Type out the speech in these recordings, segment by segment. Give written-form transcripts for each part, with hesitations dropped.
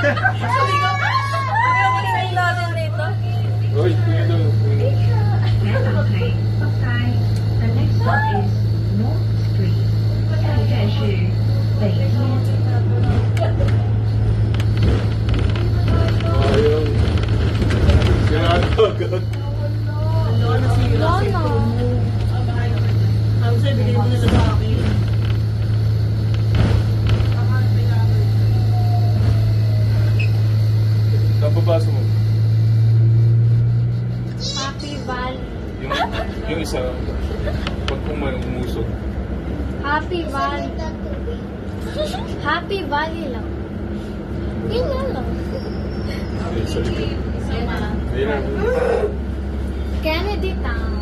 Sabi ko, ayaw mo na yung natin dito. Uy, dito. Yes, okay. Okay. The next stop is North Street. 下一站是北街。 Ayun. Sirado agad. Ano, nasira si phone mo. Ang sabi, bigay mo na sa akin. Nababasa mo. Happy Valley. Yung isa, pag umusog. Happy Valley. Happy Valley lang. Yun lang. Ayun, sa likod. Ayun na. Kennedy Town.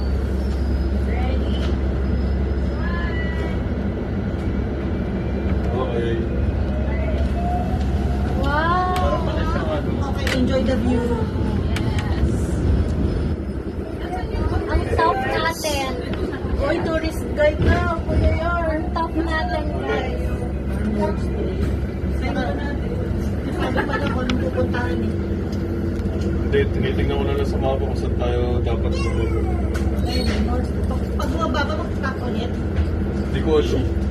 Okay. Wow. Okay, enjoy the view. Ang top natin. Oy, tourist guide na. Kuya yan. Ang top natin, guys. Sabi pa lang kung anong pupuntahan eh. Hindi, tinitingnan ko na lang sa mapa kung saan tayo dapat lumabas. Pag bumaba ka, mag-stop ulit. Hindi ko alam.